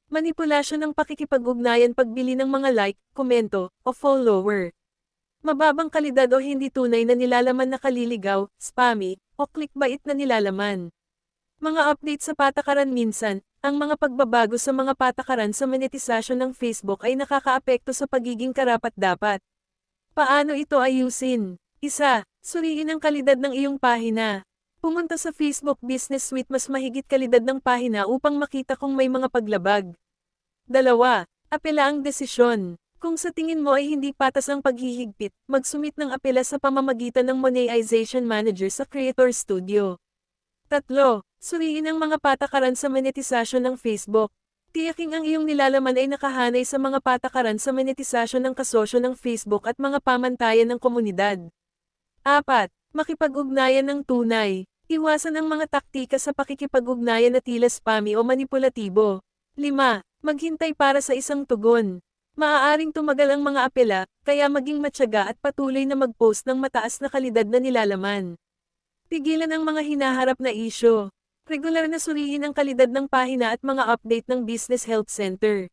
Manipulasyon ng pakikipag-ugnayan pagbili ng mga like, komento, o follower. Mababang kalidad o hindi tunay na nilalaman na kaliligaw, spammy, o clickbait na nilalaman. Mga update sa patakaran minsan, ang mga pagbabago sa mga patakaran sa monetisasyon ng Facebook ay nakakaapekto sa pagiging karapat-dapat. Paano ito ayusin? Isa, suriin ang kalidad ng iyong pahina. Pumunta sa Facebook Business Suite mas mahigit kalidad ng pahina upang makita kung may mga paglabag. Dalawa, apela ang desisyon. Kung sa tingin mo ay hindi patas ang paghihigpit, magsumit ng apela sa pamamagitan ng Monetization Manager sa Creator Studio. Tatlo, suriin ang mga patakaran sa monetisasyon ng Facebook. Tiyaking ang iyong nilalaman ay nakahanay sa mga patakaran sa monetisasyon ng kasosyo ng Facebook at mga pamantayan ng komunidad. Apat, makipag-ugnayan ng tunay. Iwasan ang mga taktika sa pakikipag-ugnayan na tila spammy o manipulatibo. 5. Maghintay para sa isang tugon. Maaaring tumagal ang mga apela, kaya maging matyaga at patuloy na mag-post ng mataas na kalidad na nilalaman. Pigilan ang mga hinaharap na isyo. Regular na suriin ang kalidad ng pahina at mga update ng Business Health Center.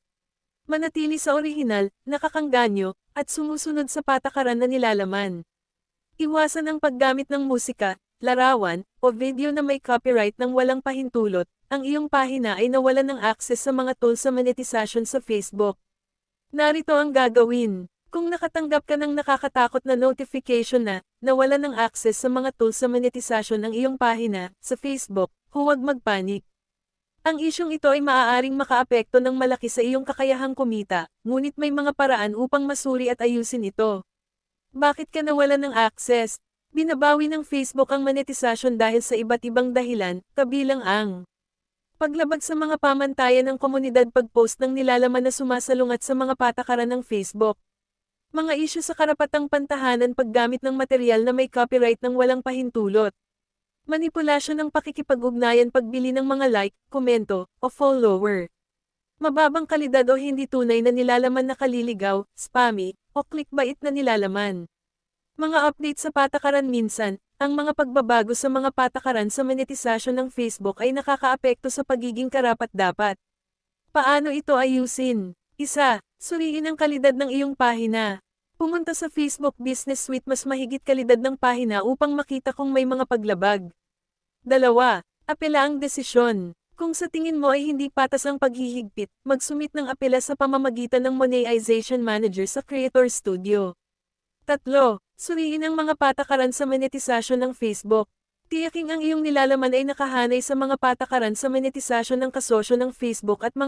Manatili sa orihinal, nakakangganyo, at sumusunod sa patakaran na nilalaman. Iwasan ang paggamit ng musika, larawan, o video na may copyright nang walang pahintulot. Ang iyong pahina ay nawalan ng access sa mga tools sa monetisasyon sa Facebook. Narito ang gagawin. Kung nakatanggap ka ng nakakatakot na notification na nawalan ng access sa mga tools sa monetisasyon ng iyong pahina sa Facebook, huwag magpanik. Ang isyong ito ay maaaring makaapekto ng malaki sa iyong kakayahang kumita, ngunit may mga paraan upang masuri at ayusin ito. Bakit ka nawalan ng access? Binabawi ng Facebook ang monetisasyon dahil sa iba't ibang dahilan, kabilang ang paglabag sa mga pamantayan ng komunidad pag-post ng nilalaman na sumasalungat sa mga patakaran ng Facebook. Mga isyu sa karapatang pantahanan paggamit ng material na may copyright ng walang pahintulot. Manipulasyon ng pakikipag-ugnayan pagbili ng mga like, komento, o follower. Mababang kalidad o hindi tunay na nilalaman na kaliligaw, spammy, o clickbait na nilalaman. Mga update sa patakaran minsan, ang mga pagbabago sa mga patakaran sa monetisasyon ng Facebook ay nakakaapekto sa pagiging karapat-dapat. Paano ito ayusin? Isa, suriin ang kalidad ng iyong pahina. Pumunta sa Facebook Business Suite mas mahigit kalidad ng pahina upang makita kung may mga paglabag. Dalawa, apela ang desisyon. Kung sa tingin mo ay hindi patas ang paghihigpit, magsumit ng apela sa pamamagitan ng Monetization Manager sa Creator Studio. Tatlo, suriin ang mga patakaran sa monetisasyon ng Facebook. Tiyaking ang iyong nilalaman ay nakahanay sa mga patakaran sa monetisasyon ng kasosyo ng Facebook at mga